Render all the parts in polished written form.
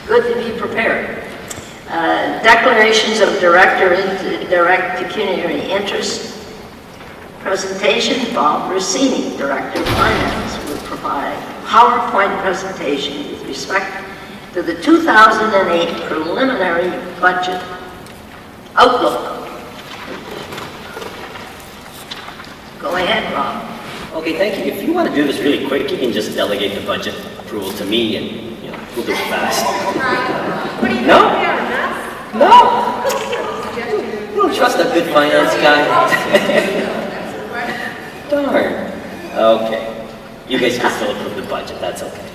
good to be prepared. Declarations of direct or indirect pecuniary interest. Presentation, Bob Rossini, Director of Finance, will provide PowerPoint presentation with respect to the 2008 preliminary budget outlook. Go ahead, Rob. Okay, thank you. If you want to do this really quick, you can just delegate the budget approval to me and, we'll do it fast. No? No? You don't trust a good finance guy? Darn. Okay. You guys can still approve the budget, that's okay.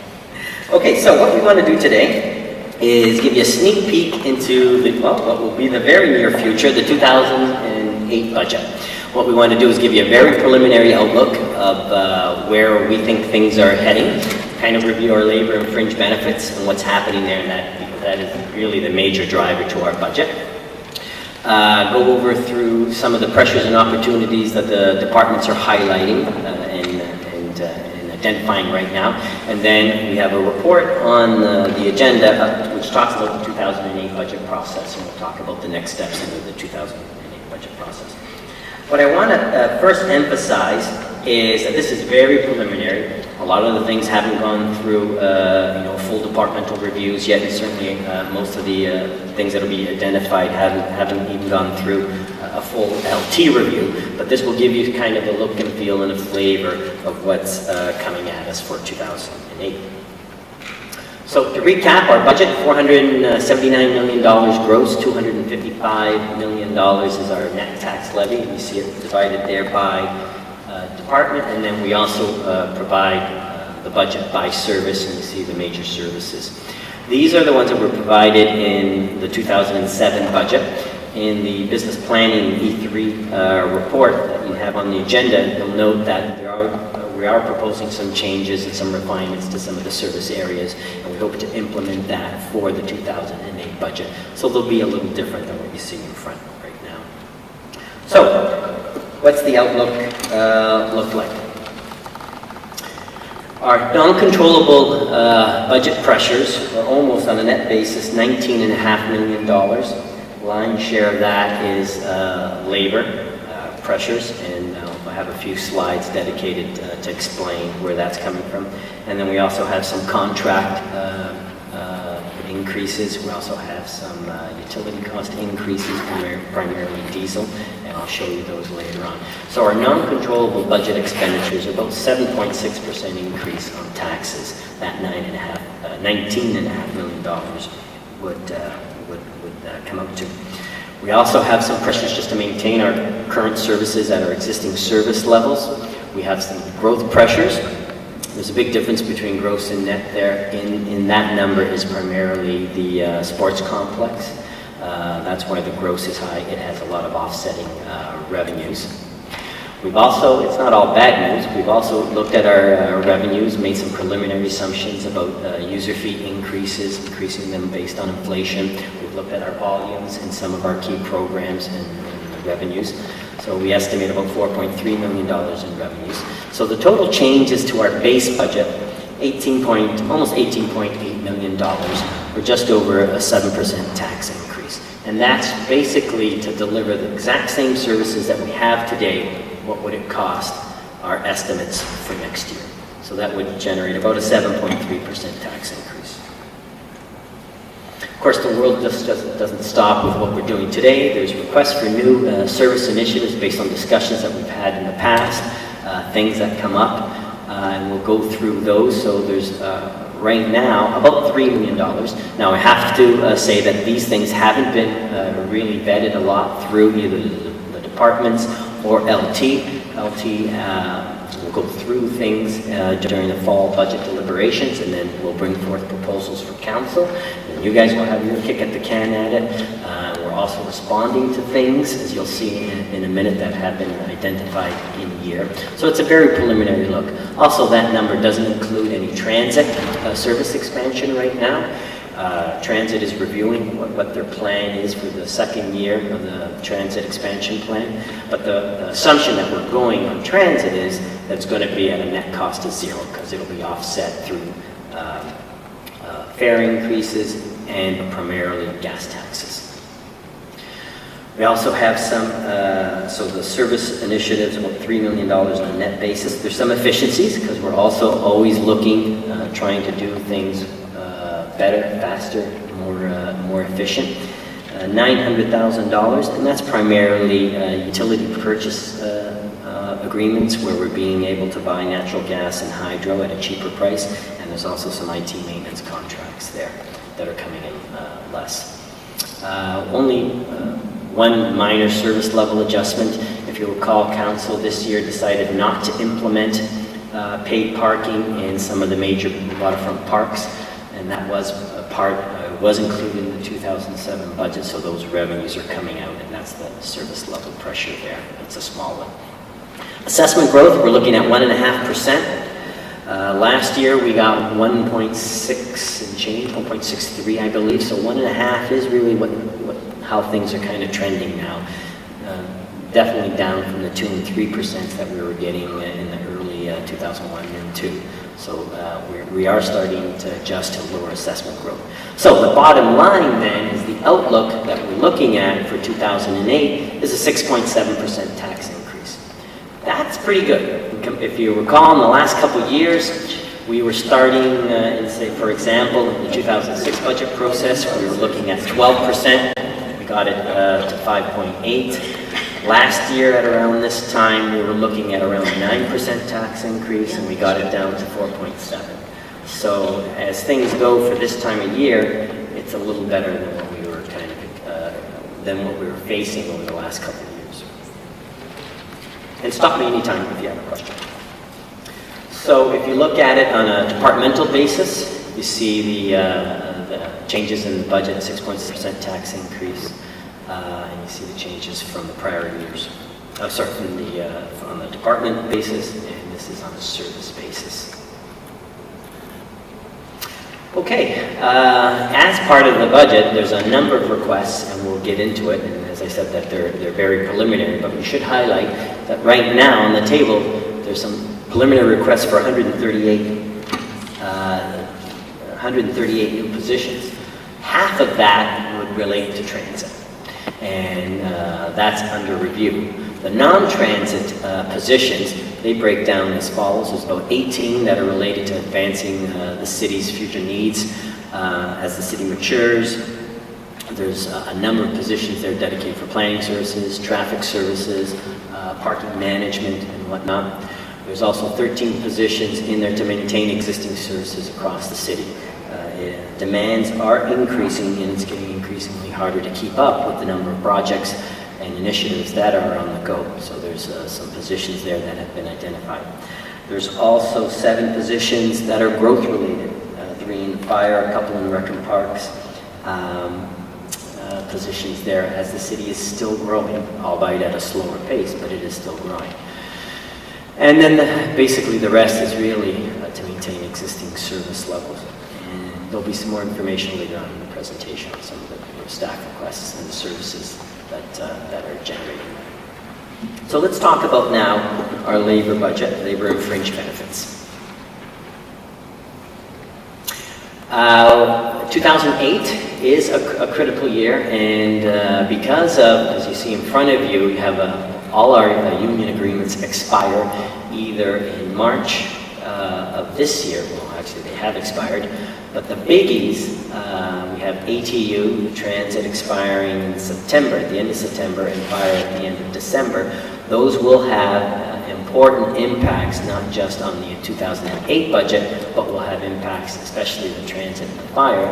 Okay, so what we want to do today is give you a sneak peek into what will be the very near future, the 2008 budget. What we want to do is give you a very preliminary outlook of where we think things are heading, kind of review our labor and fringe benefits and what's happening there, and because that is really the major driver to our budget. Go over through some of the pressures and opportunities that the departments are highlighting and identifying right now. And then we have a report on the agenda which talks about the 2008 budget process, and we'll talk about the next steps into the 2008 budget process. What I want to first emphasize is that this is very preliminary. A lot of the things haven't gone through full departmental reviews yet, and certainly most of the things that will be identified haven't even gone through a full LT review. But this will give you kind of a look and feel and a flavor of what's coming at us for 2008. So to recap, our budget, $479 million gross, $255 million is our net tax levy. You see it divided there by department, and then we also provide the budget by service, and you see the major services. These are the ones that were provided in the 2007 budget. In the business planning E3 report that you have on the agenda, you'll note that we are proposing some changes and some refinements to some of the service areas, and we hope to implement that for the 2008 budget. So they'll be a little different than what you see in front right now. So, what's the outlook look like? Our non-controllable budget pressures are almost on a net basis $19.5 million. Lion's share of that is labor pressures, and I have a few slides dedicated to explain where that's coming from. And then we also have some contract increases. We also have some utility cost increases, primarily diesel, and I'll show you those later on. So our non-controllable budget expenditures are about 7.6% increase on taxes. That $19.5 million would come out to. We also have some pressures just to maintain our current services at our existing service levels. We have some growth pressures. There's a big difference between gross and net there. In that number is primarily the sports complex. That's why the gross is high. It has a lot of offsetting revenues. We've also, it's not all bad news, we've also looked at our revenues, made some preliminary assumptions about user fee increases, increasing them based on inflation. We've looked at our volumes in some of our key programs and the revenues. So we estimate about $4.3 million in revenues. So the total changes to our base budget, almost $18.8 million, or just over a 7% tax increase. And that's basically to deliver the exact same services that we have today. What would it cost, our estimates for next year. So that would generate about a 7.3% tax increase. Of course, the world just doesn't stop with what we're doing today. There's requests for new service initiatives based on discussions that we've had in the past, things that come up, and we'll go through those. So there's right now about $3 million. Now I have to say that these things haven't been really vetted a lot through either the departments or LT. We'll go through things during the fall budget deliberations, and then we'll bring forth proposals for council. And you guys will have your kick at the can at it. We're also responding to things, as you'll see in a minute, that have been identified in year. So it's a very preliminary look. Also, that number doesn't include any transit service expansion right now. Transit is reviewing what their plan is for the second year of the transit expansion plan. But the assumption that we're going on transit is that it's going to be at a net cost of zero, because it'll be offset through fare increases and primarily gas taxes. We also have some, so the service initiatives, about $3 million on a net basis. There's some efficiencies because we're also always looking, trying to do things better, faster, more efficient. $900,000, and that's primarily utility purchase agreements where we're being able to buy natural gas and hydro at a cheaper price, and there's also some IT maintenance contracts there that are coming in less. Only one minor service level adjustment. If you recall, Council this year decided not to implement paid parking in some of the major waterfront parks, and that was was included in the 2007 budget, so those revenues are coming out, and that's the service level pressure there. It's a small one. Assessment growth, we're looking at 1.5%. Last year we got 1.6 and change, 1.63 I believe, so 1.5 is really how things are kind of trending now. Definitely down from the 2 and 3% that we were getting in the early 2001 and 2. So we are starting to adjust to lower assessment growth. So the bottom line then is the outlook that we're looking at for 2008 is a 6.7% tax increase. That's pretty good. If you recall, in the last couple of years, we were starting in, say, for example, in the 2006 budget process, we were looking at 12%. We got it to 5.8%. Last year at around this time, we were looking at around 9% tax increase, and we got it down to 4.7%. So as things go for this time of year, it's a little better than what we were facing over the last couple of years. And stop me anytime if you have a question. So if you look at it on a departmental basis, you see the changes in the budget, 6.6% tax increase. And you see the changes from the prior years. On the department basis, and this is on a service basis. Okay, as part of the budget, there's a number of requests, and we'll get into it. And as I said, that they're very preliminary, but we should highlight that right now on the table, there's some preliminary requests for 138 new positions. Half of that would relate to transit, and that's under review. The non-transit positions, they break down as follows. There's about 18 that are related to advancing the city's future needs as the city matures. There's a number of positions there dedicated for planning services, traffic services, parking management, and whatnot. There's also 13 positions in there to maintain existing services across the city. Demands are increasing, and it's getting increasingly harder to keep up with the number of projects and initiatives that are on the go. So there's some positions there that have been identified. There's also 7 positions that are growth related, 3 in fire, a couple in rec and parks, positions there as the city is still growing, albeit at a slower pace, but it is still growing. And then basically the rest is really to maintain existing service levels. There'll be some more information later on in the presentation on some of the staff requests and the services that are generated. So let's talk about now our labor budget, labor and fringe benefits. 2008 is a critical year, and because of, as you see in front of you, we have all our union agreements expire either in March of this year. Well, actually they have expired. But the biggies, we have ATU, transit expiring in September, at the end of September, and fire at the end of December. Those will have important impacts, not just on the 2008 budget, but will have impacts, especially the transit and the fire,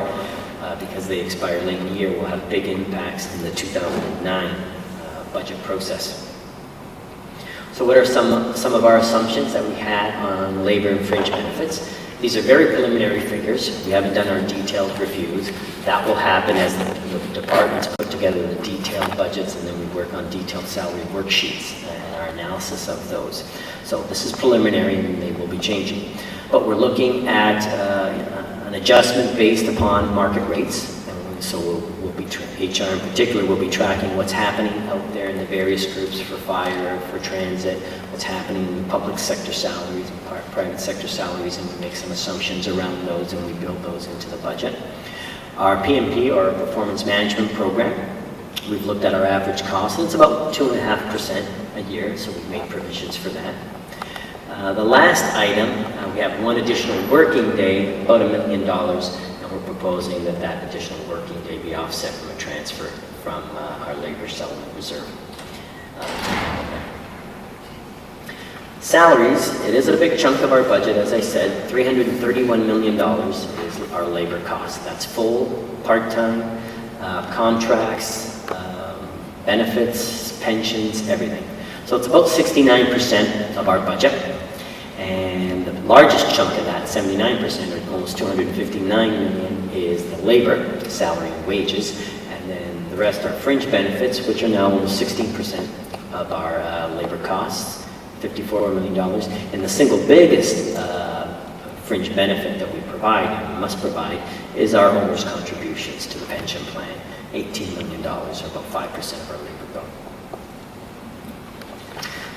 because they expire late in the year, will have big impacts in the 2009 budget process. So what are some of our assumptions that we had on labor and fringe benefits? These are very preliminary figures. We haven't done our detailed reviews. That will happen as the departments put together the detailed budgets, and then we work on detailed salary worksheets and our analysis of those. So this is preliminary, and they will be changing. But we're looking at an adjustment based upon market rates. And so HR in particular will be tracking what's happening out there in the various groups for fire, for transit, what's happening in public sector salaries and private sector salaries, and we make some assumptions around those and we build those into the budget. Our PMP, or Performance Management Program, we've looked at our average cost, and it's about 2.5% a year, so we've made provisions for that. The last item, we have one additional working day, about $1 million, and we're proposing that that additional working day be offset from a transfer from our labor settlement reserve. Salaries, it is a big chunk of our budget, as I said. $331 million is our labor cost. That's full, part-time, contracts, benefits, pensions, everything. So it's about 69% of our budget. And the largest chunk of that, 79%, or almost $259 million, is the labor, salary and wages. And then the rest are fringe benefits, which are now almost 16% of our labor costs. $54 million, and the single biggest fringe benefit that we provide, and we must provide, is our owners' contributions to the pension plan, $18 million, or about 5% of our labor bill.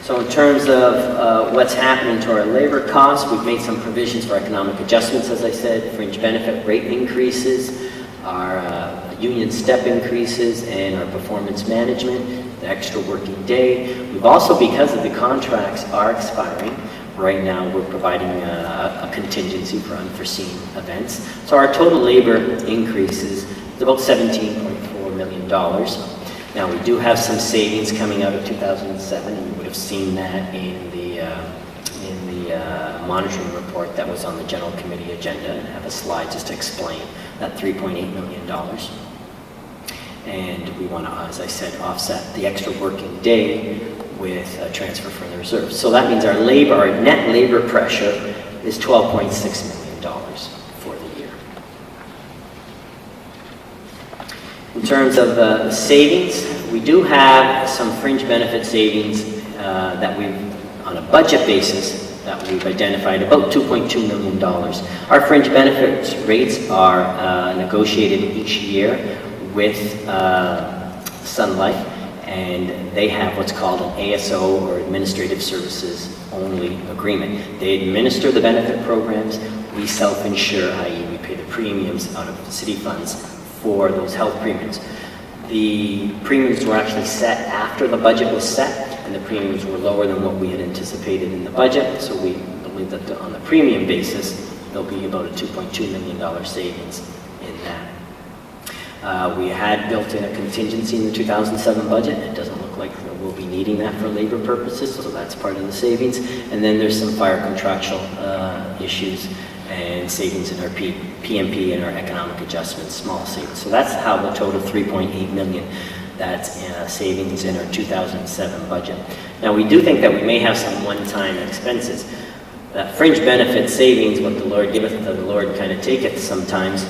So in terms of what's happening to our labor costs, we've made some provisions for economic adjustments, as I said, fringe benefit rate increases, our union step increases, and our performance management, the extra working day. We've also, because of the contracts are expiring, right now we're providing a contingency for unforeseen events. So our total labor increases is about $17.4 million. Now we do have some savings coming out of 2007, and you would have seen that in the monitoring report that was on the General Committee agenda, and I have a slide just to explain that $3.8 million. And we want to, as I said, offset the extra working day with a transfer from the reserve. So that means our net labor pressure is $12.6 million for the year. In terms of the savings, we do have some fringe benefit savings that we've, on a budget basis, that we've identified, about $2.2 million. Our fringe benefits rates are negotiated each year with Sun Life, and they have what's called an ASO, or Administrative Services Only Agreement. They administer the benefit programs. We self-insure, i.e. we pay the premiums out of the city funds for those health premiums. The premiums were actually set after the budget was set, and the premiums were lower than what we had anticipated in the budget, so we believe that on the premium basis, there'll be about a $2.2 million savings in that. We had built in a contingency in the 2007 budget. It doesn't look like we'll be needing that for labor purposes, so that's part of the savings. And then there's some fire contractual issues and savings in our PMP and our economic adjustments, small savings. So that's how the total $3.8 million, that's savings in our 2007 budget. Now we do think that we may have some one-time expenses. That fringe benefit savings, what the Lord giveth, the Lord kind of taketh sometimes.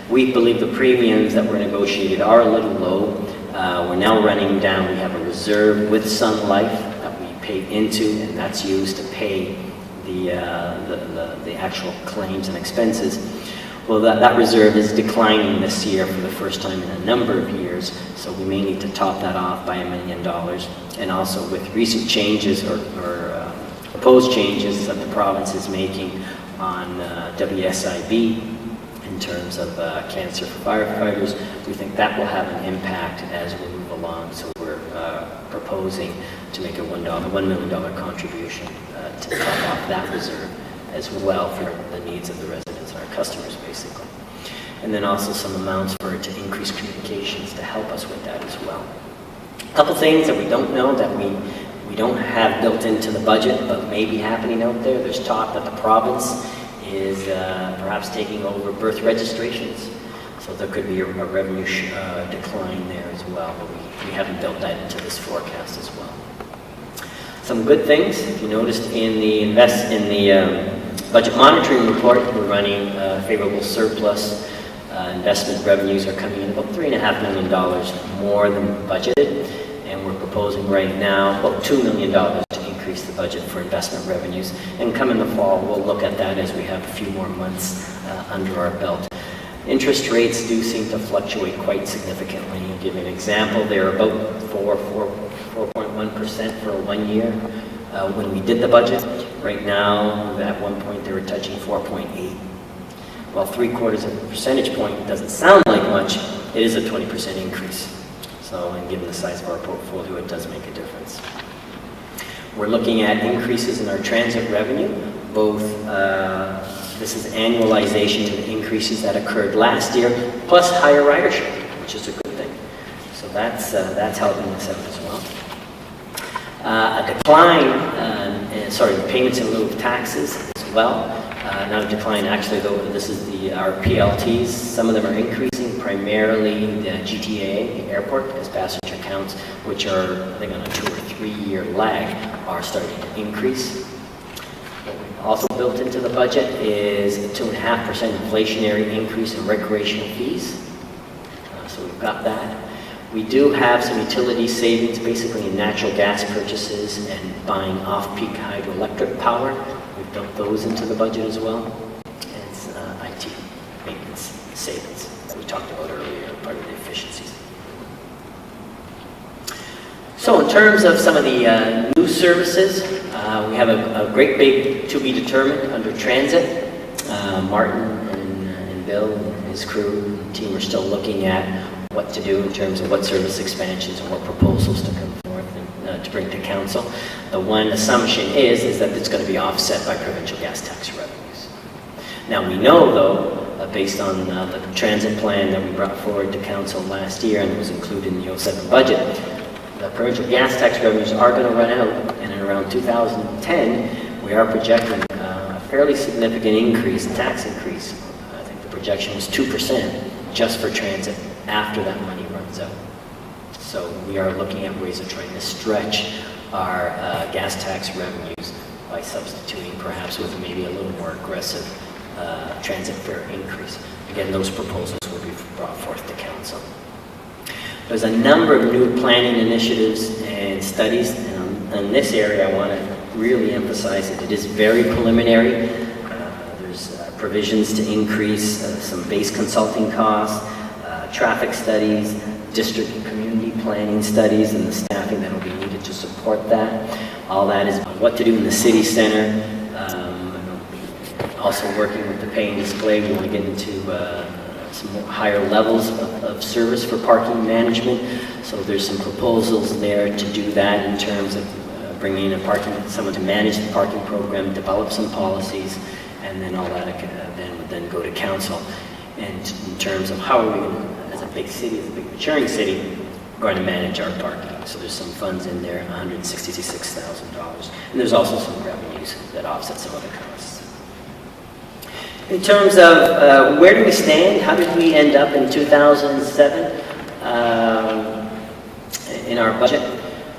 We believe the premiums that were negotiated are a little low. We're now running down. We have a reserve with Sun Life that we pay into, and that's used to pay the actual claims and expenses. Well, that reserve is declining this year for the first time in a number of years, so we may need to top that off by $1 million. And also with recent changes or proposed changes that the province is making on WSIB, in terms of cancer for firefighters, we think that will have an impact as we move along. So we're proposing to make a $1 million contribution to top off that reserve as well for the needs of the residents and our customers, basically. And then also some amounts for it to increase communications to help us with that as well. A couple things that we don't know that we don't have built into the budget, but may be happening out there. There's talk that the province is perhaps taking over birth registrations. So there could be a revenue decline there as well, but we haven't built that into this forecast as well. Some good things, if you noticed in the budget monitoring report, we're running favorable surplus. Investment revenues are coming in about $3.5 million more than budgeted, and we're proposing right now about $2 million to increase the budget for investment revenues. And come in the fall, we'll look at that as we have a few more months under our belt. Interest rates do seem to fluctuate quite significantly. I'll give you an example. They're about 4.1% for 1 year when we did the budget. Right now, at one point, they were touching 4.8. While 3/4 of a percentage point doesn't sound like much, it is a 20% increase. So, and given the size of our portfolio, it does make a difference. We're looking at increases in our transit revenue, both, this is annualization to the increases that occurred last year, plus higher ridership, which is a good thing. So that's helping us out as well. A decline, payments in lieu of taxes as well. Not a decline, actually, though. This is our PLTs. Some of them are increasing, primarily the GTA, the airport, because passenger counts, which are, I think, on a 2 or 3 year lag, are starting to increase. What we've also built into the budget is a 2.5% inflationary increase in recreational fees. So we've got that. We do have some utility savings, basically in natural gas purchases and buying off-peak hydroelectric power. We've built those into the budget as well. And it's IT maintenance savings that we talked about earlier, part of the efficiencies. So in terms of some of the new services, we have a great big to be determined under transit. Martin and Bill and his crew and team are still looking at what to do in terms of what service expansions and what proposals to come forth and to bring to council. The one assumption is that it's going to be offset by provincial gas tax revenues. Now we know, though, based on the transit plan that we brought forward to council last year and was included in the 07 budget, the provincial gas tax revenues are going to run out, and in around 2010 we are projecting a fairly significant increase, tax increase. I think the projection was 2% just for transit after that money runs out. So we are looking at ways of trying to stretch our gas tax revenues by substituting perhaps with maybe a little more aggressive transit fare increase. Again, those proposals will be brought forth to council. There's a number of new planning initiatives and studies, and in this area I want to really emphasize that it is very preliminary. There's provisions to increase some base consulting costs, traffic studies, district and community planning studies, and the staffing that will be needed to support that. All that is what to do in the city center. Also working with the pay and display, we want to get into some more higher levels of service for parking management. So there's some proposals there to do that in terms of bringing in someone to manage the parking program, develop some policies, and then all that then go to council. And in terms of how are we going to, as a big city, as a big maturing city, going to manage our parking. So there's some funds in there, $166,000. And there's also some revenues that offset some other costs. In terms of where do we stand, how did we end up in 2007 in our budget?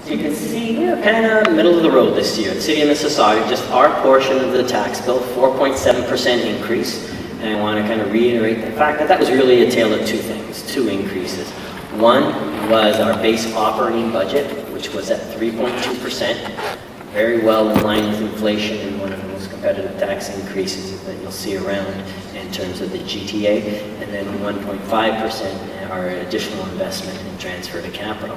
So you can see we're kind of middle of the road this year. The city of Mississauga, just our portion of the tax bill, 4.7% increase. And I want to kind of reiterate the fact that was really a tale of two things, two increases. One was our base operating budget, which was at 3.2%, very well in line with inflation and one of the most competitive tax increases that you'll see around in terms of the GTA, and then 1.5% our additional investment in transfer to capital.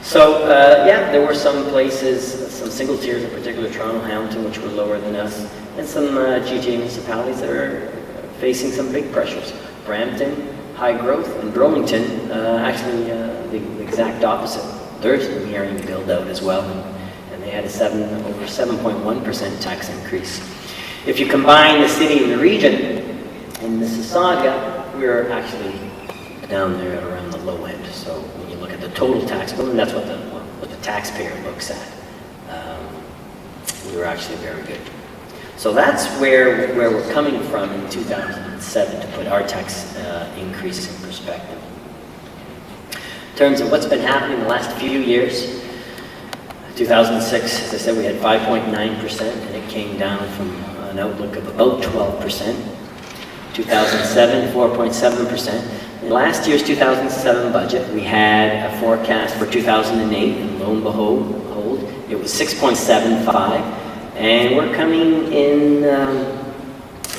So, there were some places, some single tiers, in particular Toronto, Hamilton, which were lower than us, and some GTA municipalities that are facing some big pressures. Brampton, high growth, and Burlington, actually the exact opposite. They're nearing build out as well, and they had over 7.1% tax increase. If you combine the city and the region, in Mississauga, we're actually down there at around the low end. So when you look at the total tax bill, and that's what the taxpayer looks at, we were actually very good. So that's where we're coming from in 2007 to put our tax increase in perspective. In terms of what's been happening in the last few years, 2006, as I said, we had 5.9%, and it came down from an outlook of about 12%. 2007, 4.7%. In last year's 2007 budget, we had a forecast for 2008, and lo and behold, it was 6.75, and we're coming in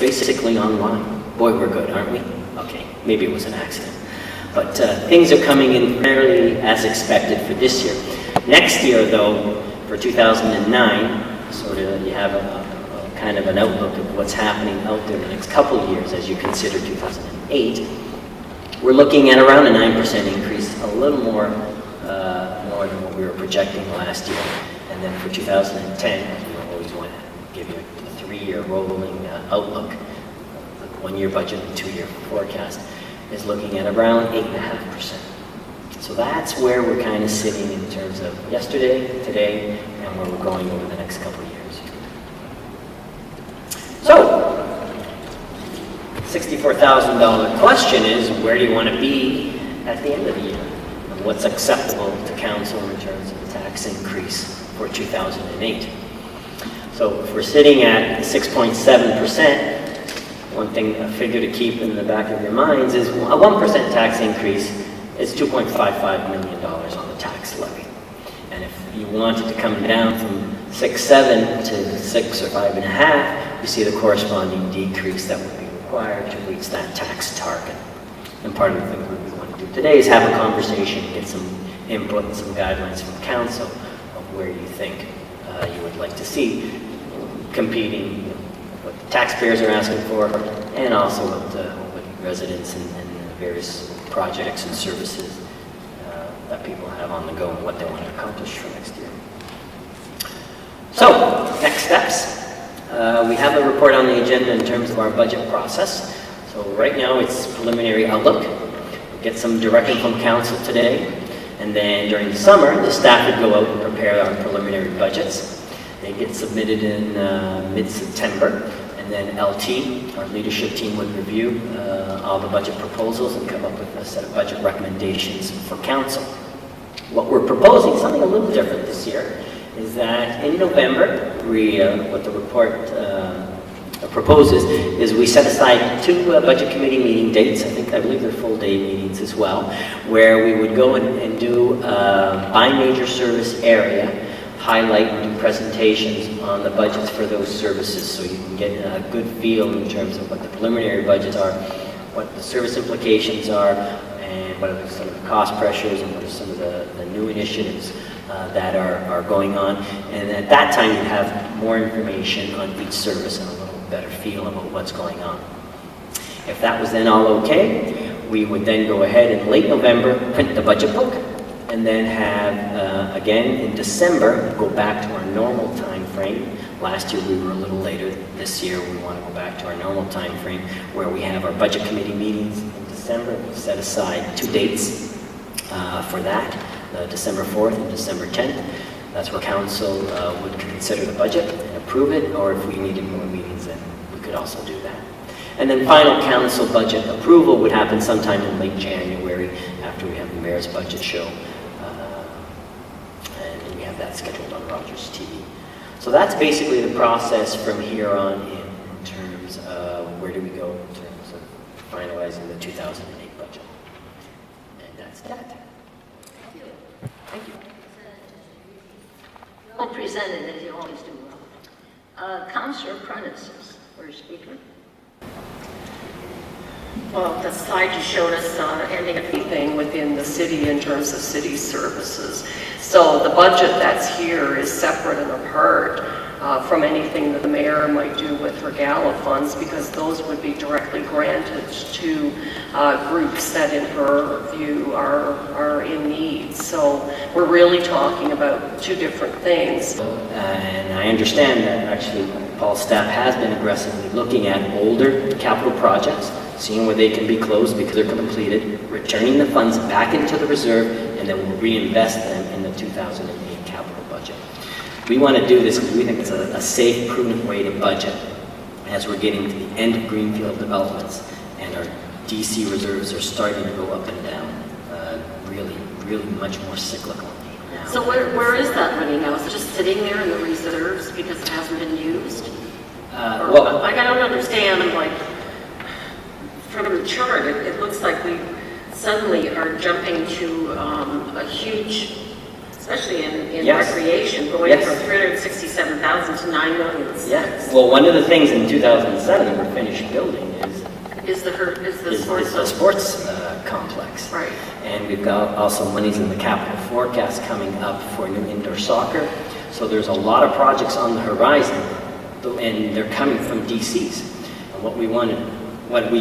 basically online. Boy, we're good, aren't we? Okay, maybe it was an accident. But things are coming in fairly as expected for this year. Next year, though, for 2009, sort of you have a kind of an outlook of what's happening out there in the next couple of years as you consider 2008, we're looking at around a 9% increase, a little more than what we were projecting last year. And then for 2010, we always want to give you a 3-year rolling outlook, the 1-year budget and 2-year forecast, is looking at around 8.5%. So that's where we're kind of sitting in terms of yesterday, today, and where we're going over the next couple of years. So, $64,000 question is, where do you want to be at the end of the year? And what's acceptable to council in terms of the tax increase for 2008? So if we're sitting at 6.7%, one thing, a figure to keep in the back of your minds is a 1% tax increase is $2.55 million on the tax levy. And if you wanted to come down from 6.7 to 6 or 5.5, you see the corresponding decrease that would be required to reach that tax target. And part of the thing we want to do today is have a conversation, get some input and some guidelines from council of where you think you would like to see competing, what the taxpayers are asking for, and also what residents and various projects and services that people have on the go and what they want to accomplish for next year. So, next steps. We have a report on the agenda in terms of our budget process. So right now it's preliminary outlook. We'll get some direction from council today, and then during the summer the staff would go out and prepare our preliminary budgets. They get submitted in mid-September, and then LT, our leadership team, would review all the budget proposals and come up with a set of budget recommendations for council. What we're proposing, something a little different this year, is that in November, what the report proposes is we set aside 2 budget committee meeting dates, I believe they're full day meetings as well, where we would go and do by major service area, highlight and do presentations on the budgets for those services, so you can get a good feel in terms of what the preliminary budgets are, what the service implications are, and what are some of the cost pressures and what are some of the new initiatives that are going on. And at that time you have more information on each service and a little better feel about what's going on. If that was then all okay, we would then go ahead in late November print the budget book, and then have, again in December, go back to our normal time frame. Last year we were a little later. This year we want to go back to our normal time frame where we have our budget committee meetings in December. We set aside 2 dates for that, December 4th and December 10th. That's where council would consider the budget and approve it, or if we needed more meetings then we could also do that. And then final council budget approval would happen sometime in late January after we have the mayor's budget show. And we have that scheduled on Rogers TV. So that's basically the process from here on in terms of where do we go in terms of finalizing the 2008 budget. And that's that. Thank you. Well presented, as you always do. Councillor Prentice, first speaker. Well, the slide you showed us ending everything within the city in terms of city services. So the budget that's here is separate and apart from anything that the mayor might do with her gala funds, because those would be directly granted to groups that in her view are in need. So we're really talking about 2 different things. And I understand that actually Paul's staff has been aggressively looking at older capital projects, seeing where they can be closed because they're completed, returning the funds back into the reserve, and then we'll reinvest them in the 2008 capital budget. We want to do this because we think it's a safe, prudent way to budget as we're getting to the end of greenfield developments and our DC reserves are starting to go up and down, really much more cyclical now. So where is that money now? Is it just sitting there in the reserves because it hasn't been used? Well, I don't understand. I'm like, from the chart, it looks like we suddenly are jumping to a huge, especially in yes. recreation, going yes. from 367,000 to 9 million. Yes. Well, one of the things in 2007 that we're finished building is the sports complex. Right. And we've got also monies in the capital forecast coming up for new indoor soccer. So there's a lot of projects on the horizon and they're coming from DCs. And what we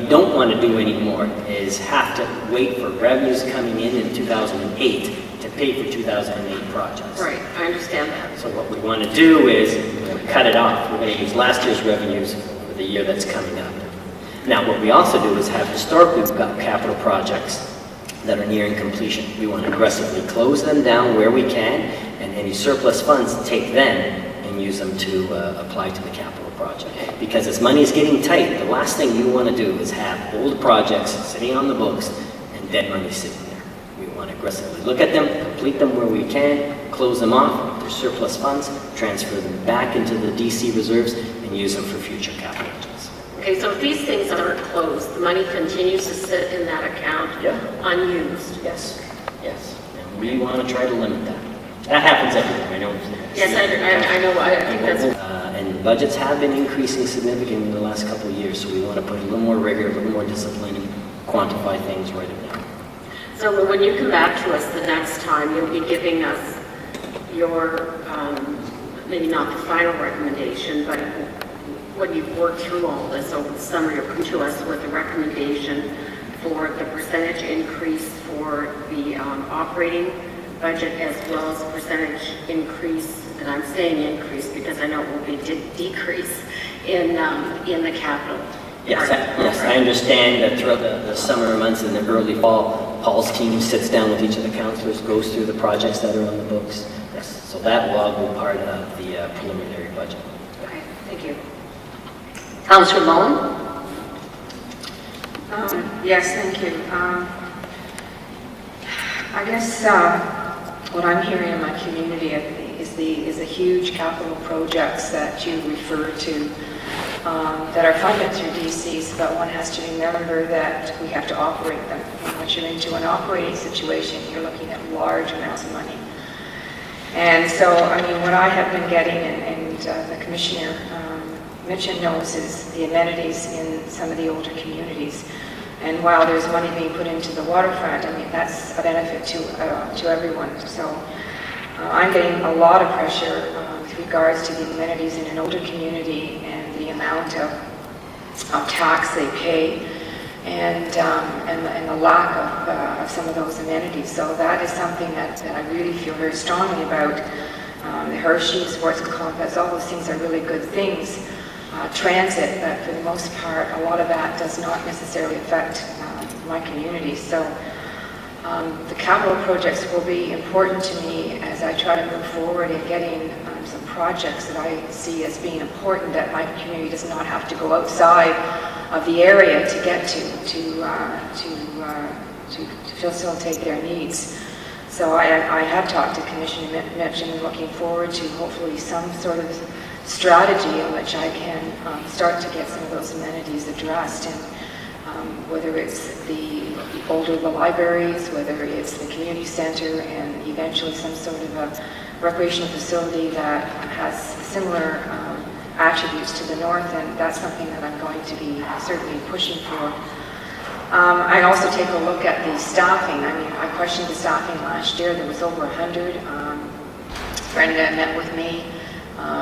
don't want to do anymore is have to wait for revenues coming in 2008 to pay for 2008 projects. Right, I understand that. So what we want to do is cut it off. We're going to use last year's revenues for the year that's coming up. Now, what we also do is have historically we've got capital projects that are nearing completion. We want to aggressively close them down where we can, and any surplus funds, take them and use them to apply to the capital project. Because as money is getting tight, the last thing you want to do is have old projects sitting on the books and dead money sitting there. We want to aggressively look at them, complete them where we can, close them off. If there's surplus funds, transfer them back into the DC reserves and use them for future capital projects. Okay, so if these things aren't closed, the money continues to sit in that account unused? Yes, yes. And we want to try to limit that. That happens everywhere, I know. Yes, I know, I think that's... And the budgets have been increasing significantly in the last couple of years, so we want to put a little more rigor, a little more discipline, and quantify things right now. So when you come back to us the next time, you'll be giving us your, maybe not the final recommendation, but when you've worked through all this over the summer, you'll come to us with a recommendation for the percentage increase for the operating budget, as well as a percentage increase, and I'm saying increase because I know it will be decrease in the capital. Yes, yes, I understand that throughout the summer months and the early fall, Paul's team sits down with each of the councillors, goes through the projects that are on the books. Yes, so that will all be part of the preliminary budget. Okay, thank you. Councillor Mullen? Yes, thank you. I guess what I'm hearing in my community is the huge capital projects that you refer to that are funded through DCs, but one has to remember that we have to operate them. And once you're into an operating situation, you're looking at large amounts of money. And so, I mean, what I have been getting, and the Commissioner Mitchin knows, is the amenities in some of the older communities. And while there's money being put into the waterfront, I mean, that's a benefit to everyone. So I'm getting a lot of pressure with regards to the amenities in an older community and the amount of tax they pay and the lack of some of those amenities. So that is something that I really feel very strongly about. The Hershey, sports and complex, all those things are really good things. Transit, but for the most part, a lot of that does not necessarily affect my community. So the capital projects will be important to me as I try to move forward in getting some projects that I see as being important that my community does not have to go outside of the area to get to facilitate their needs. So I have talked to Commissioner Mitchin and looking forward to hopefully some sort of strategy in which I can start to get some of those amenities addressed, and whether it's the older libraries, whether it's the community center, and eventually some sort of a recreational facility that has similar attributes to the north, and that's something that I'm going to be certainly pushing for. I also take a look at the staffing. I mean, I questioned the staffing last year. There was over 100. Brenda met with me.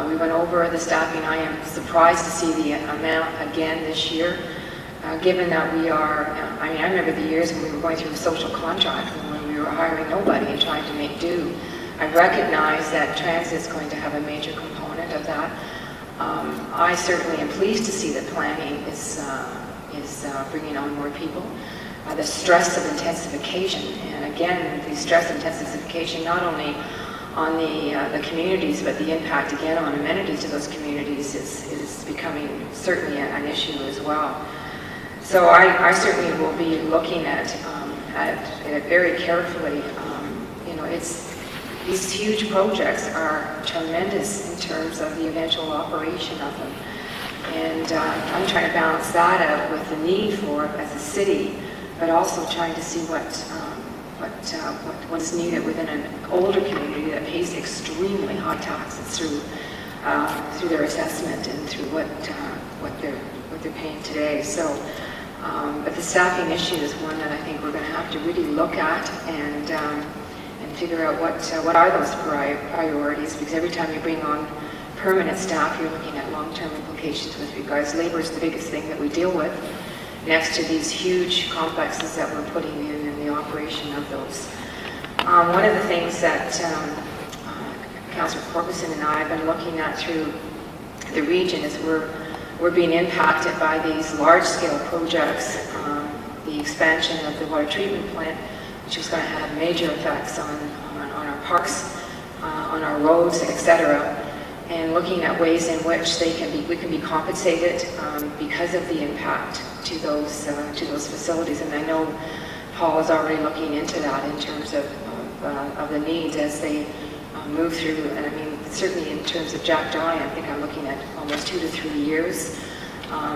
We went over the staffing. I am surprised to see the amount again this year, given that we are, I mean, I remember the years when we were going through a social contract and when we were hiring nobody and trying to make do. I recognize that transit is going to have a major component of that. I certainly am pleased to see that planning is bringing on more people. The stress of intensification, and again, the stress of intensification not only on the communities, but the impact again on amenities to those communities is becoming certainly an issue as well. So I certainly will be looking at it very carefully. You know, these huge projects are tremendous in terms of the eventual operation of them. And I'm trying to balance that out with the need for it as a city, but also trying to see what is needed within an older community that pays extremely high taxes through their assessment and through what they're paying today. So, but the staffing issue is one that I think we're going to have to really look at and figure out what are those priorities, because every time you bring on permanent staff, you're looking at long-term implications with regards. Labor is the biggest thing that we deal with, next to these huge complexes that we're putting in and the operation of those. One of the things that Councillor Corbison and I have been looking at through the region is we're being impacted by these large-scale projects, the expansion of the water treatment plant, which is going to have major effects on our parks, on our roads, etc. And looking at ways in which we can be compensated because of the impact to those facilities. And I know Paul is already looking into that in terms of the needs as they move through. And I mean, certainly in terms of Jack Dye, I think I'm looking at almost 2 to 3 years.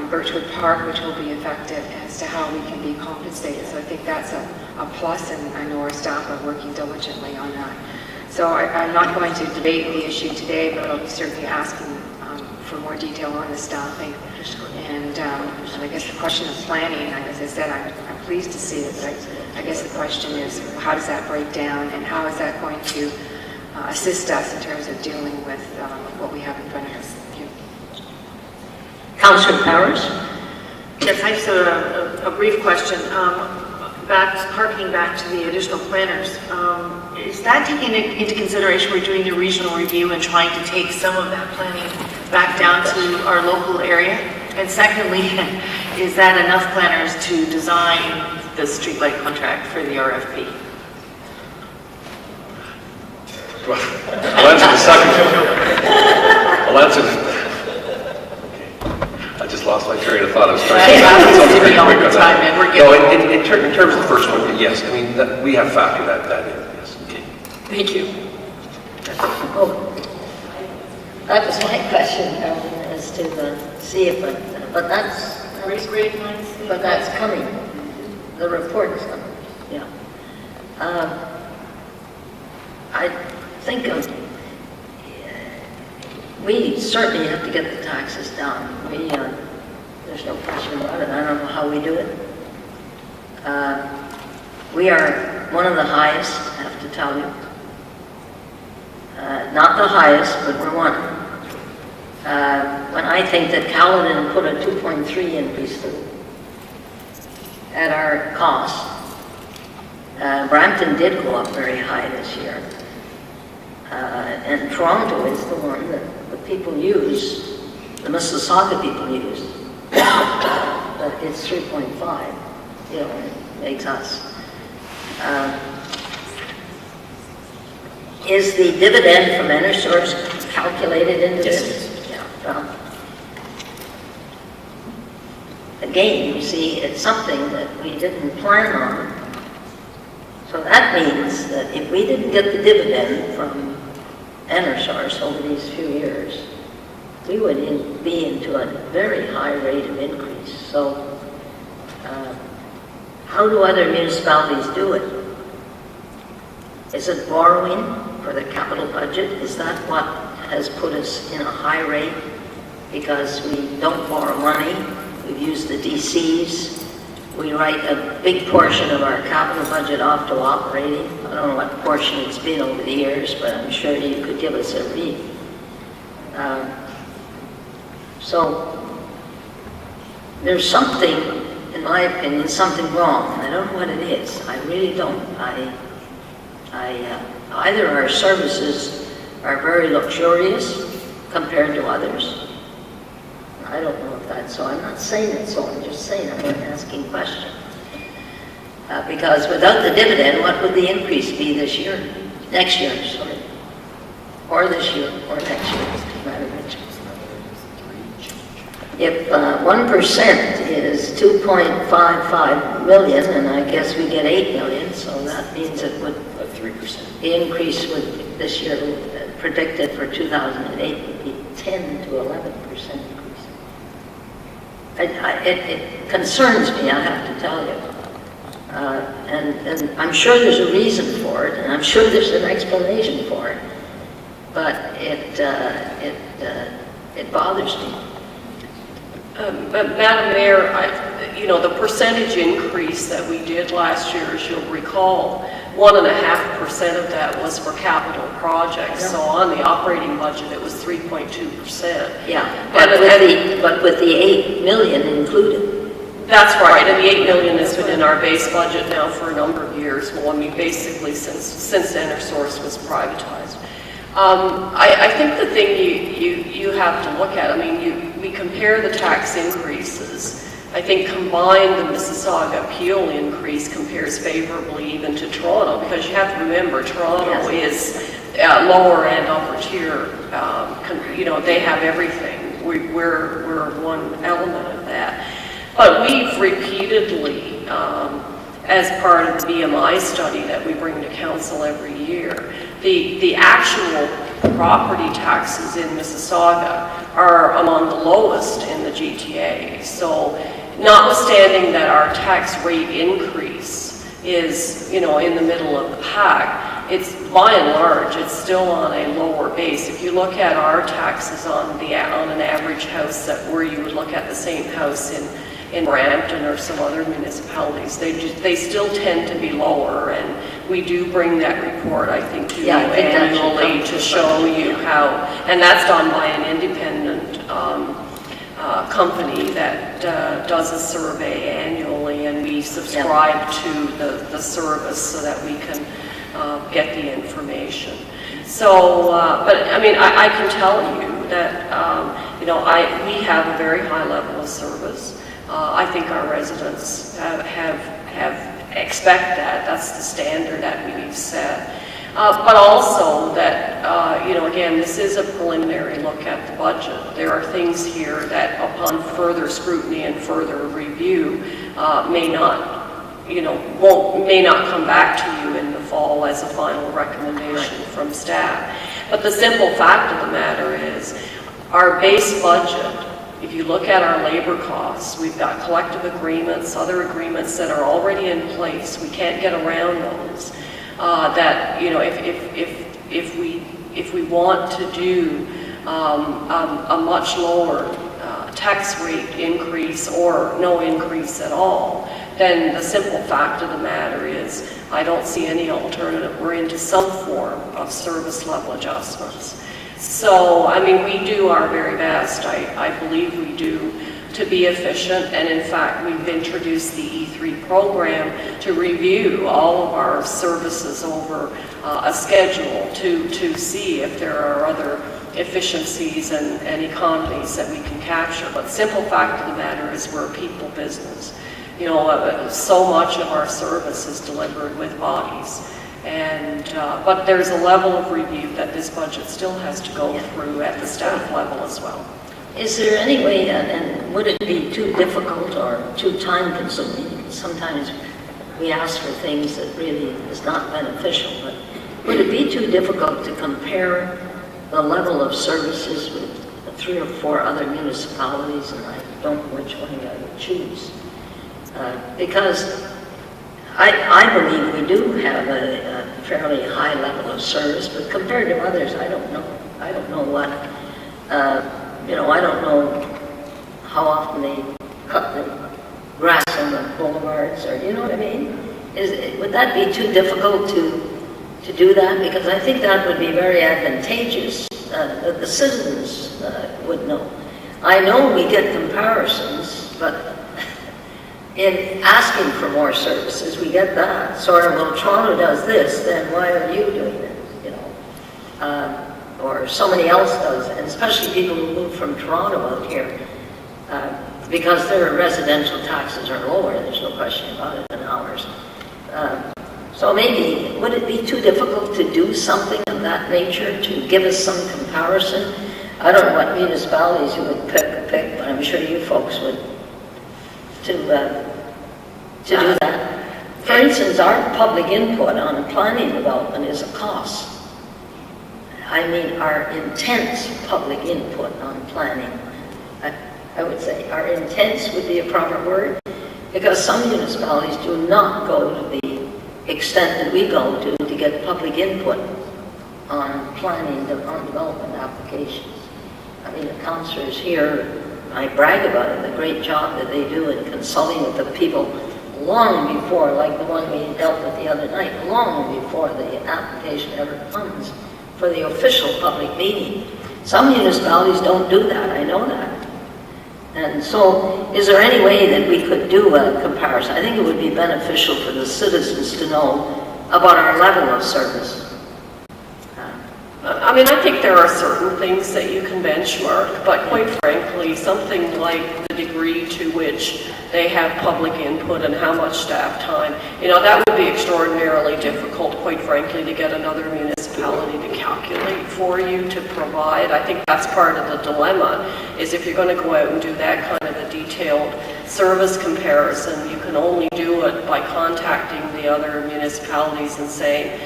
Birchwood Park, which will be affected, as to how we can be compensated. So I think that's a plus, and I know our staff are working diligently on that. So I'm not going to debate the issue today, but I'll be certainly asking for more detail on the staffing. And I guess the question of planning, as I said, I'm pleased to see it, but I guess the question is, how does that break down, and how is that going to assist us in terms of dealing with what we have in front of us? Thank you. Councillor Powers? Yes, I just have a brief question. Harkening back to the additional planners, is that taking into consideration we're doing a regional review and trying to take some of that planning back down to our local area? And secondly, is that enough planners to design the streetlight contract for the RFP? Well, I'll answer the second one. I'll answer the... I just lost my train of thought. I was trying to pretty quick on that. No, in terms of the first one, yes. I mean, we have factored that in. Yes. Okay. Thank you. Oh, that was my question, as to see if, but that's coming. The report is coming. Yeah. I think we certainly have to get the taxes down. There's no question about it. I don't know how we do it. We are one of the highest, I have to tell you. Not the highest, but we're one. When I think that Caledon put a 2.3 increase through at our cost, Brampton did go up very high this year. And Toronto is the one that the people use, the Mississauga people use. But it's 3.5, it makes us. Is the dividend from EnerSource calculated into this? Yeah. Well, again, you see, it's something that we didn't plan on. So that means that if we didn't get the dividend from EnerSource over these few years, we would be into a very high rate of increase. So how do other municipalities do it? Is it borrowing for the capital budget? Is that what has put us in a high rate? Because we don't borrow money, we've used the DCs, we write a big portion of our capital budget off to operating. I don't know what portion it's been over the years, but I'm sure you could give us a read. So there's something, in my opinion, something wrong. I don't know what it is. I really don't. Either our services are very luxurious compared to others. I don't know if that's so. I'm not saying it's so. I'm just saying I'm asking questions. Because without the dividend, what would the increase be this year? Next year, sorry. Or this year, or next year. If 1% is 2.55 million, and I guess we get 8 million, so that means it would... 3%. The increase would, this year, predicted for 2008 would be 10 to 11% increase. It concerns me, I have to tell you. And I'm sure there's a reason for it, and I'm sure there's an explanation for it, but it bothers me. But Madam Mayor, the percentage increase that we did last year, as you'll recall, 1.5% of that was for capital projects. So on the operating budget, it was 3.2%. Yeah, but with the 8 million included. That's right, and the 8 million has been in our base budget now for a number of years. Well, I mean, basically since EnerSource was privatized. I think the thing you have to look at, I mean, we compare the tax increases. I think combined, the Mississauga appeal increase compares favorably even to Toronto, because you have to remember, Toronto is lower and upper tier. They have everything. We're one element of that. But we've repeatedly, as part of the BMI study that we bring to council every year, the actual property taxes in Mississauga are among the lowest in the GTA. So notwithstanding that our tax rate increase is, in the middle of the pack, it's by and large, it's still on a lower base. If you look at our taxes on an average house where you would look at the same house in Brampton or some other municipalities, they still tend to be lower, and we do bring that report, I think, to you annually to show you how, and that's done by an independent company that does a survey annually, and we subscribe to the service so that we can get the information. So, but I mean, I can tell you that, we have a very high level of service. I think our residents expect that. That's the standard that we've set. But also that, again, this is a preliminary look at the budget. There are things here that upon further scrutiny and further review may not come back to you in the fall as a final recommendation from staff. But the simple fact of the matter is our base budget, if you look at our labor costs, we've got collective agreements, other agreements that are already in place. We can't get around those. If we want to do a much lower tax rate increase or no increase at all, then the simple fact of the matter is I don't see any alternative. We're into some form of service level adjustments. So, I mean, we do our very best, I believe we do, to be efficient, and in fact, we've introduced the E3 program to review all of our services over a schedule to see if there are other efficiencies and economies that we can capture. But the simple fact of the matter is we're a people business. So much of our service is delivered with bodies. But there's a level of review that this budget still has to go through at the staff level as well. Is there any way, and would it be too difficult or too time-consuming? Sometimes we ask for things that really is not beneficial, but would it be too difficult to compare the level of services with 3 or 4 other municipalities, and I don't know which one I would choose? Because I believe we do have a fairly high level of service, but compared to others, I don't know. I don't know what, I don't know how often they cut the grass on the boulevards, or you know what I mean? Would that be too difficult to do that? Because I think that would be very advantageous. The citizens would know. I know we get comparisons, but in asking for more services, we get that sort of, well, Toronto does this, then why are you doing it? Or somebody else does, and especially people who move from Toronto out here, because their residential taxes are lower, there's no question about it, than ours. So maybe, would it be too difficult to do something of that nature to give us some comparison? I don't know what municipalities you would pick, but I'm sure you folks would to do that. For instance, our public input on a planning development is a cost. I mean, our intense public input on planning, I would say our intense would be a proper word, because some municipalities do not go to the extent that we go to get public input on planning, on development applications. I mean, the councillors here I brag about it, the great job that they do in consulting with the people long before, like the one we dealt with the other night, long before the application ever comes for the official public meeting. Some municipalities don't do that, I know that. And so, is there any way that we could do a comparison? I think it would be beneficial for the citizens to know about our level of service. I mean, I think there are certain things that you can benchmark, but quite frankly, something like the degree to which they have public input and how much staff time, that would be extraordinarily difficult, quite frankly, to get another municipality to calculate for you to provide. I think that's part of the dilemma, is if you're going to go out and do that kind of a detailed service comparison, you can only do it by contacting the other municipalities and saying,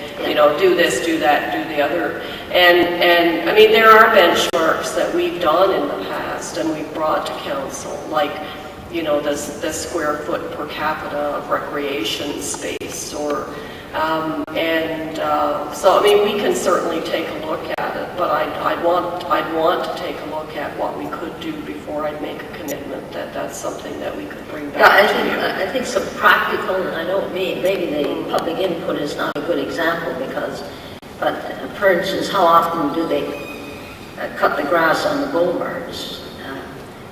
do this, do that, do the other. And I mean, there are benchmarks that we've done in the past and we've brought to council, like, the square foot per capita of recreation space, or, so I mean, we can certainly take a look at it, but I'd want to take a look at what we could do before I'd make a commitment that that's something that we could bring back to you. I think some practical, and I don't mean, maybe the public input is not a good example but for instance, how often do they cut the grass on the boulevards?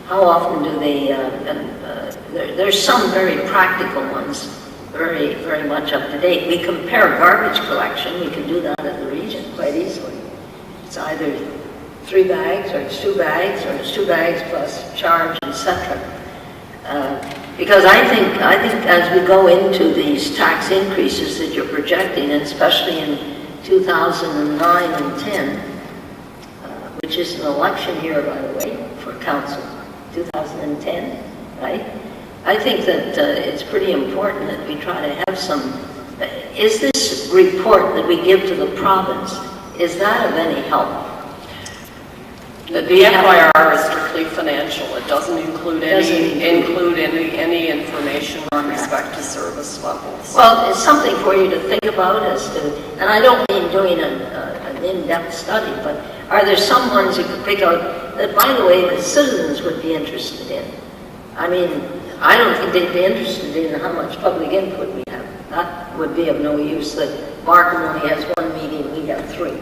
How often do they, there's some very practical ones, very, very much up to date. We compare garbage collection, we can do that at the region quite easily. It's either 3 bags, or it's 2 bags, or it's 2 bags plus charge, etc. Because I think as we go into these tax increases that you're projecting, and especially in 2009 and 10, which is an election year, by the way, for council, 2010, right? I think that it's pretty important that we try to have some, is this report that we give to the province, is that of any help? The FYR is strictly financial. It doesn't include any information with respect to service levels. Well, it's something for you to think about as to, and I don't mean doing an in-depth study, but are there some ones you could pick out that, by the way, the citizens would be interested in? I mean, I don't think they'd be interested in how much public input we have. That would be of no use, that Markham only has 1 meeting, we have 3.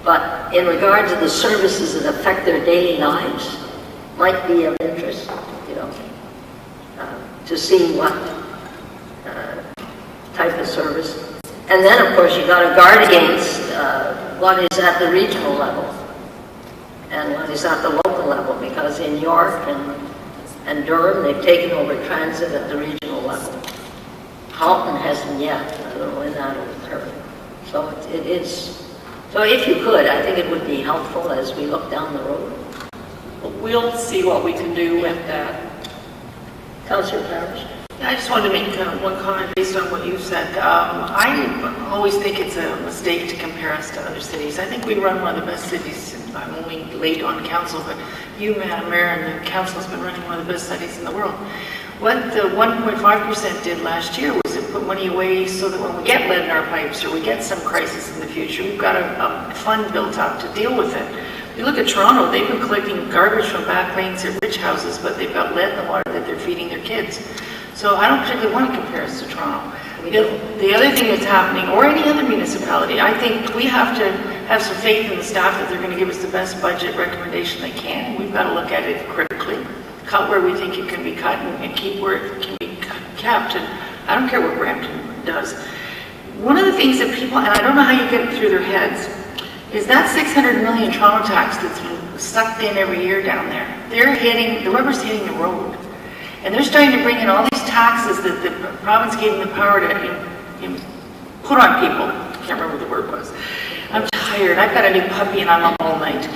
But in regard to the services that affect their daily lives, might be of interest, to see what type of service. And then, of course, you got to guard against what is at the regional level and what is at the local level, because in York and Durham, they've taken over transit at the regional level. Halton hasn't yet. I don't know when that will occur. So it is. So if you could, I think it would be helpful as we look down the road. We'll see what we can do with that. Councillor Parrish? I just wanted to make one comment based on what you said. I always think it's a mistake to compare us to other cities. I think we run one of the best cities. I'm only late on council, but you, Madam Mayor, and the council has been running one of the best cities in the world. What the 1.5% did last year was it put money away so that when we get lead in our pipes or we get some crisis in the future, we've got a fund built up to deal with it. You look at Toronto, they've been collecting garbage from back lanes at rich houses, but they've got lead in the water that they're feeding their kids. So I don't particularly want to compare us to Toronto. The other thing that's happening, or any other municipality, I think we have to have some faith in the staff that they're going to give us the best budget recommendation they can. We've got to look at it critically, cut where we think it can be cut, and keep where it can be kept. And I don't care what Brampton does. One of the things that people, and I don't know how you get it through their heads, is that 600 million Toronto tax that's been sucked in every year down there. The rubber's hitting the road. And they're starting to bring in all these taxes that the province gave them the power to put on people. I can't remember what the word was. I'm tired. I've got a new puppy and I'm up all night.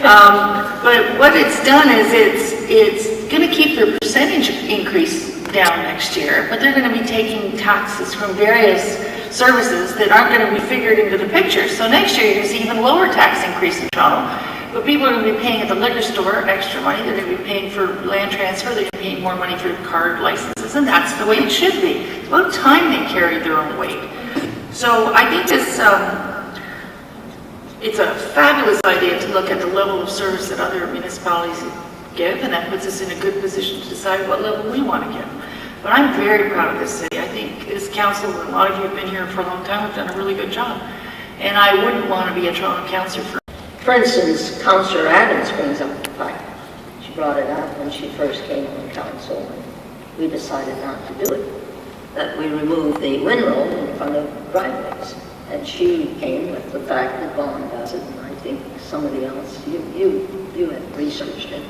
But what it's done is it's going to keep their percentage increase down next year, but they're going to be taking taxes from various services that aren't going to be figured into the picture. So next year you're going to see even lower tax increase in Toronto. But people are going to be paying at the liquor store extra money. They're going to be paying for land transfer. They're going to be paying more money for card licenses, and that's the way it should be. It's about time they carried their own weight. So I think this, it's a fabulous idea to look at the level of service that other municipalities give, and that puts us in a good position to decide what level we want to give. But I'm very proud of this city. I think this council, and a lot of you have been here for a long time, have done a really good job. And I wouldn't want to be a Toronto councillor For instance, Councillor Adams brings up the fact, she brought it up when she first came on council, and we decided not to do it, that we remove the windrow in front of driveways. And she came with the fact that Vaughan does it, and I think somebody else, you had researched it.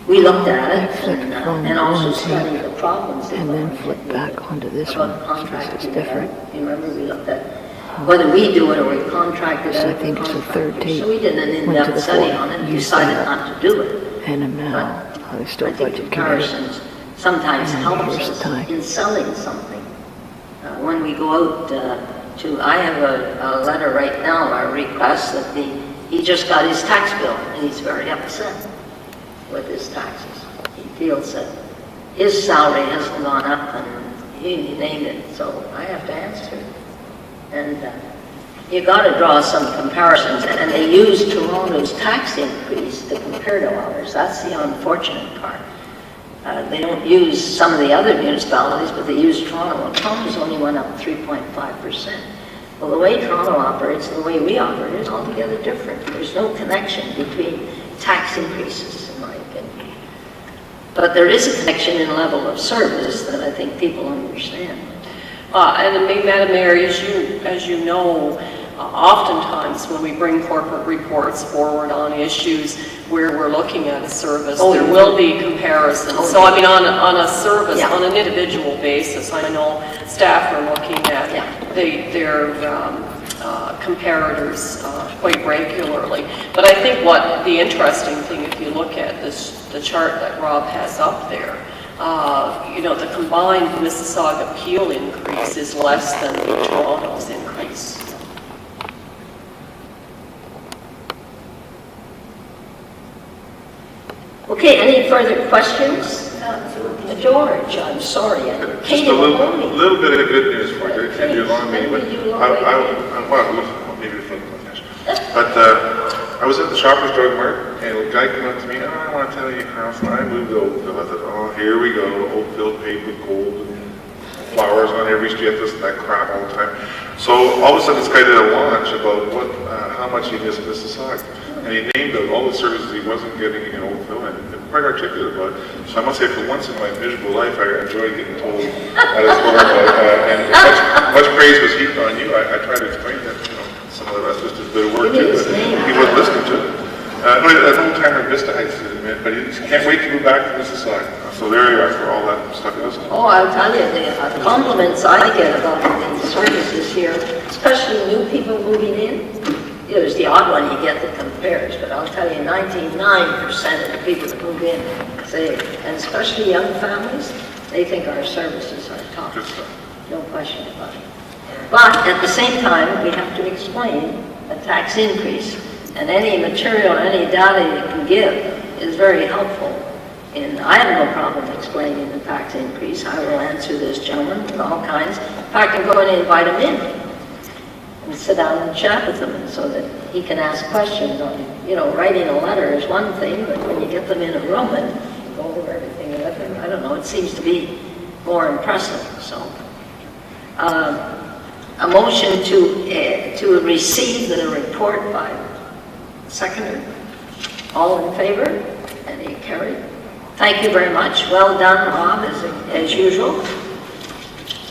We looked at it and also studied the problems. And then flip back onto this one, because it's different. You remember we looked at whether we do it or we contract it out. So I think it's the third tape. So we did an Went to in-depth the study fourth, on it and used decided that. not to do it. And now, they're still I think budget committee. comparisons sometimes And helps here's the us tie. in selling something. When we go out I have a letter right now, a request that he just got his tax bill and he's very upset with his taxes. He feels that his salary hasn't gone up and he named it, so I have to answer. And you got to draw some comparisons, and they use Toronto's tax increase to compare to ours. That's the unfortunate part. They don't use some of the other municipalities, but they use Toronto. And Toronto's only went up 3.5%. Well, the way Toronto operates and the way we operate is altogether different. There's no connection between tax increases, in my opinion. But there is a connection in level of service that I think people understand. And Madam Mayor, as you know, oftentimes when we bring corporate reports forward on issues where we're looking at a service, there will be comparisons. So I mean, on a service, on an individual basis, I know staff are looking at their comparators quite regularly. But I think what the interesting thing, if you look at the chart that Rob has up there, the combined Mississauga Peel increase is less than Toronto's increase. Okay, any further questions? George, I'm sorry. Just a little bit of good news for you. If you allow me, maybe if I finish. But I was at the Shoppers Drug Mart, and a guy came up to me, I want to tell you, Carlson, I moved to Oakville. I thought, oh, here we go, Oakville paved with gold and flowers on every street, this and that crap all the time. So all of a sudden, this guy did a launch about how much he missed Mississauga. And he named out all the services he wasn't getting in Oakville, and quite articulate about it. So I must say, for once in my miserable life, I enjoyed getting told that it's horrible. And much praise was heaped on you. I tried to explain that, some of the rest was just a bit of work too, but he wasn't listening to it. An old-timer Vista Heights, but he can't wait to move back to Mississauga. So there you are for all that stuff he doesn't. Oh, I'll tell you, the compliments I get about the services here, especially new people moving in, there's the odd one you get that compares, but I'll tell you, 99% of the people that move in say, and especially young families, they think our services are top. Good stuff. No question about it. But at the same time, we have to explain a tax increase, and any material, any data you can give is very helpful. And I have no problem explaining the tax increase. I will answer this gentleman with all kinds. In fact, I'm going to invite him in and sit down and chat with him so that he can ask questions on, writing a letter is one thing, but when you get them in a room and go over everything with them, I don't know, it seems to be more impressive. So, a motion to receive the report by seconder. All in favor? Any carried? Thank you very much. Well done, Rob, as usual.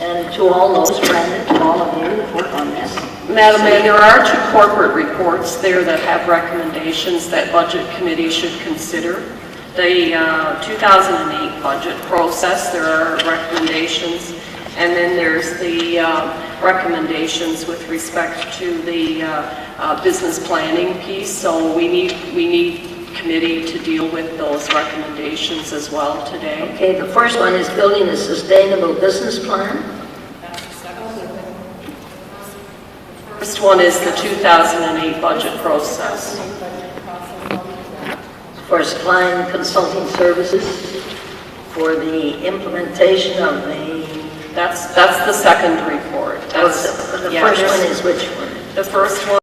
And to all those, Brandon, to all of you that work on this. Madam Mayor, there are 2 corporate reports there that have recommendations that Budget Committee should consider. The 2008 budget process, there are recommendations, and then there's the recommendations with respect to the business planning piece. So we need committee to deal with those recommendations as well today. Okay, the first one is building a sustainable business plan. First one is the 2008 budget process. For supplying consulting services for the implementation of the... That's the second report. The first one is which one? The first one